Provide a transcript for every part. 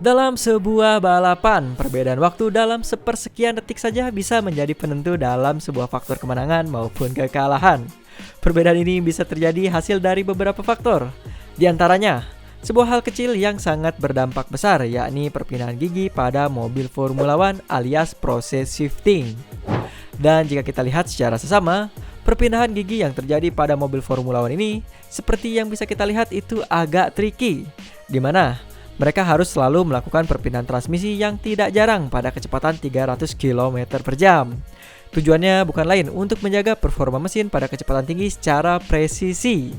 Dalam sebuah balapan, perbedaan waktu dalam sepersekian detik saja bisa menjadi penentu dalam sebuah faktor kemenangan maupun kekalahan. Perbedaan ini bisa terjadi hasil dari beberapa faktor. Di antaranya, sebuah hal kecil yang sangat berdampak besar, yakni perpindahan gigi pada mobil Formula One alias proses shifting. Dan jika kita lihat secara sesama, perpindahan gigi yang terjadi pada mobil Formula One ini, seperti yang bisa kita lihat itu agak tricky, di mana mereka harus selalu melakukan perpindahan transmisi yang tidak jarang pada kecepatan 300 km per jam. Tujuannya bukan lain untuk menjaga performa mesin pada kecepatan tinggi secara presisi.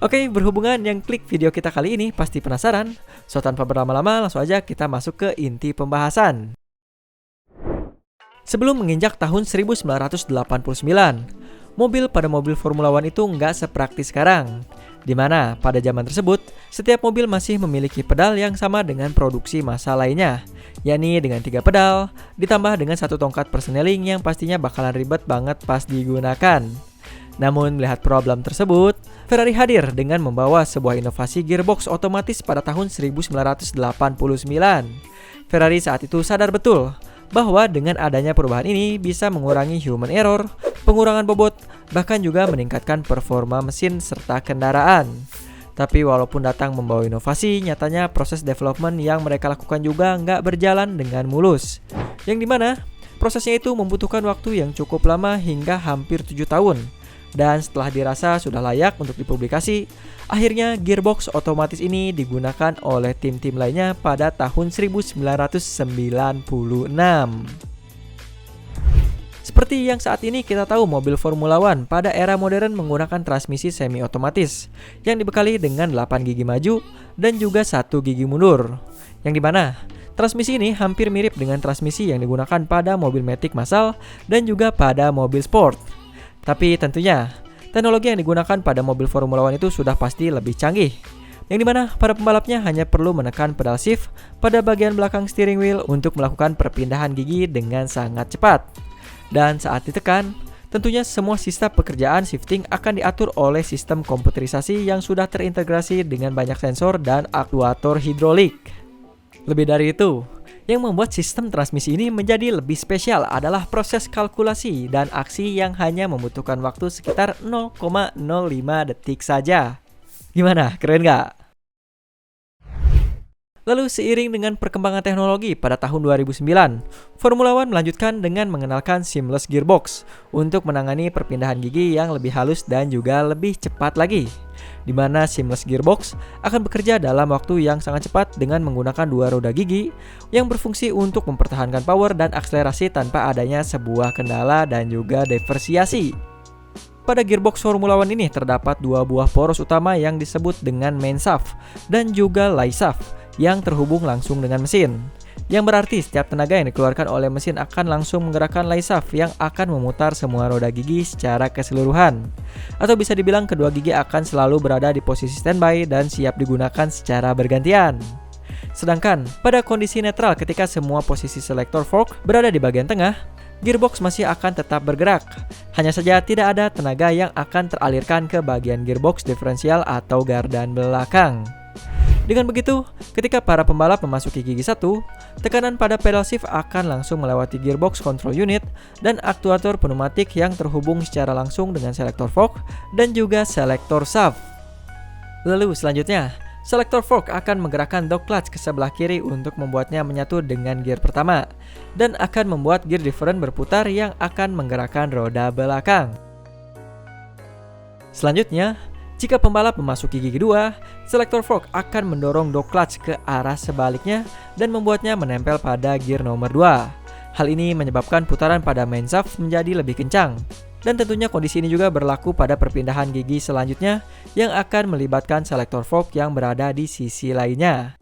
Oke, berhubungan yang klik video kita kali ini pasti penasaran. So tanpa berlama-lama langsung aja kita masuk ke inti pembahasan. Sebelum menginjak tahun 1989, mobil pada mobil Formula One itu nggak sepraktis sekarang, di mana pada zaman tersebut, setiap mobil masih memiliki pedal yang sama dengan produksi massa lainnya, yakni dengan 3 pedal, ditambah dengan 1 tongkat persneling yang pastinya bakalan ribet banget pas digunakan. Namun melihat problem tersebut, Ferrari hadir dengan membawa sebuah inovasi gearbox otomatis pada tahun 1989. Ferrari saat itu sadar betul bahwa dengan adanya perubahan ini bisa mengurangi human error, pengurangan bobot, bahkan juga meningkatkan performa mesin serta kendaraan. Tapi walaupun datang membawa inovasi, nyatanya proses development yang mereka lakukan juga nggak berjalan dengan mulus. Yang dimana prosesnya itu membutuhkan waktu yang cukup lama hingga hampir 7 tahun. Dan setelah dirasa sudah layak untuk dipublikasi, akhirnya gearbox otomatis ini digunakan oleh tim-tim lainnya pada tahun 1996. Seperti yang saat ini kita tahu mobil Formula One pada era modern menggunakan transmisi semi otomatis yang dibekali dengan 8 gigi maju dan juga 1 gigi mundur. Yang dimana transmisi ini hampir mirip dengan transmisi yang digunakan pada mobil Matic massal dan juga pada mobil sport. Tapi tentunya teknologi yang digunakan pada mobil Formula One itu sudah pasti lebih canggih, yang dimana para pembalapnya hanya perlu menekan pedal shift pada bagian belakang steering wheel untuk melakukan perpindahan gigi dengan sangat cepat. Dan saat ditekan, tentunya semua sistem pekerjaan shifting akan diatur oleh sistem komputerisasi yang sudah terintegrasi dengan banyak sensor dan aktuator hidrolik. Lebih dari itu, yang membuat sistem transmisi ini menjadi lebih spesial adalah proses kalkulasi dan aksi yang hanya membutuhkan waktu sekitar 0,05 detik saja. Gimana, keren nggak? Lalu seiring dengan perkembangan teknologi pada tahun 2009, Formula One melanjutkan dengan mengenalkan seamless gearbox untuk menangani perpindahan gigi yang lebih halus dan juga lebih cepat lagi, di mana seamless gearbox akan bekerja dalam waktu yang sangat cepat dengan menggunakan 2 roda gigi yang berfungsi untuk mempertahankan power dan akselerasi tanpa adanya sebuah kendala dan juga diversiasi. Pada gearbox Formula One ini terdapat 2 buah poros utama yang disebut dengan main shaft dan juga lay shaft yang terhubung langsung dengan mesin. Yang berarti setiap tenaga yang dikeluarkan oleh mesin akan langsung menggerakkan lay shaft yang akan memutar semua roda gigi secara keseluruhan. Atau bisa dibilang kedua gigi akan selalu berada di posisi standby dan siap digunakan secara bergantian. Sedangkan pada kondisi netral ketika semua posisi selector fork berada di bagian tengah, gearbox masih akan tetap bergerak. Hanya saja tidak ada tenaga yang akan teralirkan ke bagian gearbox diferensial atau gardan belakang. Dengan begitu, ketika para pembalap memasuki gigi 1, tekanan pada pedal shift akan langsung melewati gearbox control unit dan aktuator pneumatik yang terhubung secara langsung dengan selektor fork dan juga selektor shaft. Lalu selanjutnya, selektor fork akan menggerakkan dog clutch ke sebelah kiri untuk membuatnya menyatu dengan gear pertama dan akan membuat gear different berputar yang akan menggerakkan roda belakang. Selanjutnya, jika pembalap memasuki gigi 2, selektor fork akan mendorong dog clutch ke arah sebaliknya dan membuatnya menempel pada gear nomor 2. Hal ini menyebabkan putaran pada main shaft menjadi lebih kencang. Dan tentunya kondisi ini juga berlaku pada perpindahan gigi selanjutnya yang akan melibatkan selektor fork yang berada di sisi lainnya.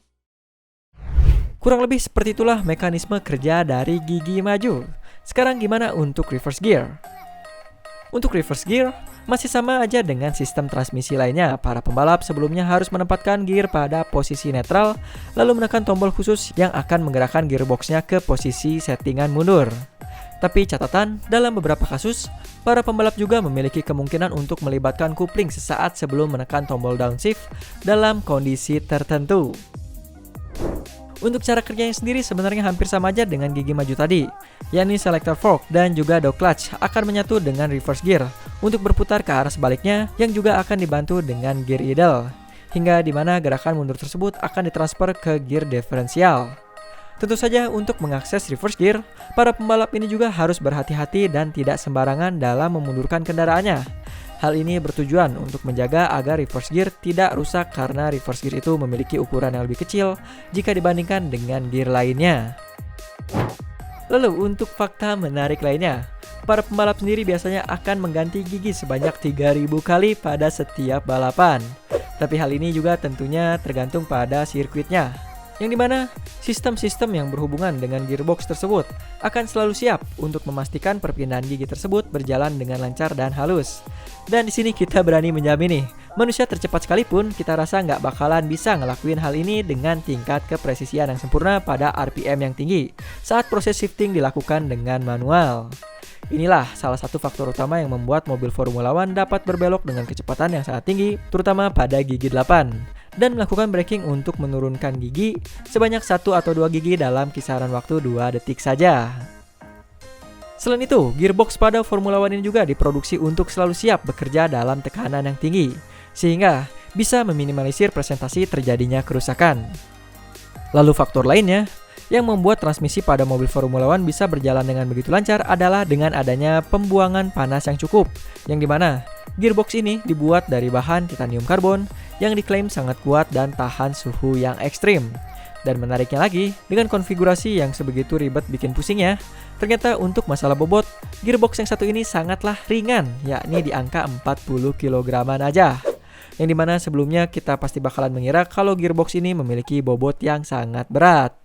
Kurang lebih seperti itulah mekanisme kerja dari gigi maju. Sekarang gimana untuk reverse gear? Untuk reverse gear, masih sama aja dengan sistem transmisi lainnya. Para pembalap sebelumnya harus menempatkan gear pada posisi netral, lalu menekan tombol khusus yang akan menggerakkan gearboxnya ke posisi settingan mundur. Tapi catatan, dalam beberapa kasus, para pembalap juga memiliki kemungkinan untuk melibatkan kupling sesaat sebelum menekan tombol downshift dalam kondisi tertentu. Untuk cara kerjanya sendiri sebenarnya hampir sama aja dengan gigi maju tadi, yakni selector fork dan juga dog clutch akan menyatu dengan reverse gear untuk berputar ke arah sebaliknya yang juga akan dibantu dengan gear idle, hingga di mana gerakan mundur tersebut akan ditransfer ke gear diferensial. Tentu saja untuk mengakses reverse gear, para pembalap ini juga harus berhati-hati dan tidak sembarangan dalam memundurkan kendaraannya. Hal ini bertujuan untuk menjaga agar reverse gear tidak rusak karena reverse gear itu memiliki ukuran yang lebih kecil jika dibandingkan dengan gear lainnya. Lalu untuk fakta menarik lainnya, para pembalap sendiri biasanya akan mengganti gigi sebanyak 3000 kali pada setiap balapan. Tapi hal ini juga tentunya tergantung pada sirkuitnya, yang dimana sistem-sistem yang berhubungan dengan gearbox tersebut akan selalu siap untuk memastikan perpindahan gigi tersebut berjalan dengan lancar dan halus. Dan di sini kita berani menjamin nih, manusia tercepat sekalipun kita rasa nggak bakalan bisa ngelakuin hal ini dengan tingkat kepresisian yang sempurna pada RPM yang tinggi saat proses shifting dilakukan dengan manual. Inilah salah satu faktor utama yang membuat mobil Formula One dapat berbelok dengan kecepatan yang sangat tinggi, terutama pada gigi 8, dan melakukan braking untuk menurunkan gigi sebanyak 1 atau 2 gigi dalam kisaran waktu 2 detik saja. Selain itu, gearbox pada Formula One ini juga diproduksi untuk selalu siap bekerja dalam tekanan yang tinggi, sehingga bisa meminimalisir presentasi terjadinya kerusakan. Lalu faktor lainnya yang membuat transmisi pada mobil Formula One bisa berjalan dengan begitu lancar adalah dengan adanya pembuangan panas yang cukup, yang dimana gearbox ini dibuat dari bahan titanium karbon yang diklaim sangat kuat dan tahan suhu yang ekstrim. Dan menariknya lagi, dengan konfigurasi yang sebegitu ribet bikin pusingnya, ternyata untuk masalah bobot, gearbox yang satu ini sangatlah ringan, yakni di angka 40 kg aja. Yang dimana sebelumnya kita pasti bakalan mengira kalau gearbox ini memiliki bobot yang sangat berat.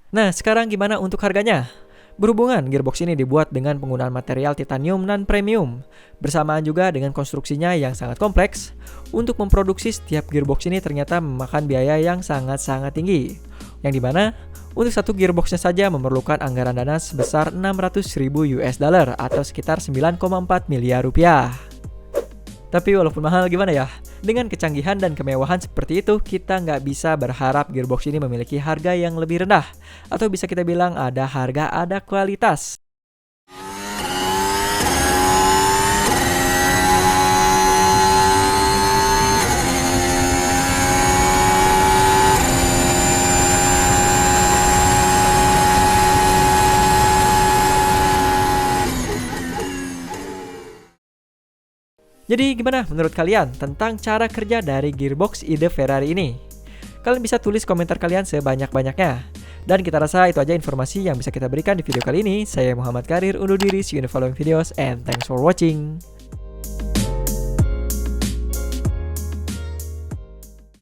Nah, sekarang gimana untuk harganya? Berhubungan, gearbox ini dibuat dengan penggunaan material titanium non-premium, bersamaan juga dengan konstruksinya yang sangat kompleks. Untuk memproduksi setiap gearbox ini ternyata memakan biaya yang sangat-sangat tinggi, yang dimana untuk satu gearboxnya saja memerlukan anggaran dana sebesar 600.000 US dollar atau sekitar 9,4 miliar rupiah. Tapi walaupun mahal gimana ya, dengan kecanggihan dan kemewahan seperti itu, kita nggak bisa berharap gearbox ini memiliki harga yang lebih rendah. Atau bisa kita bilang ada harga, ada kualitas. Jadi gimana menurut kalian tentang cara kerja dari gearbox ide Ferrari ini? Kalian bisa tulis komentar kalian sebanyak-banyaknya. Dan kita rasa itu aja informasi yang bisa kita berikan di video kali ini. Saya Muhammad Karir, undur diri, see you in the following videos, and thanks for watching.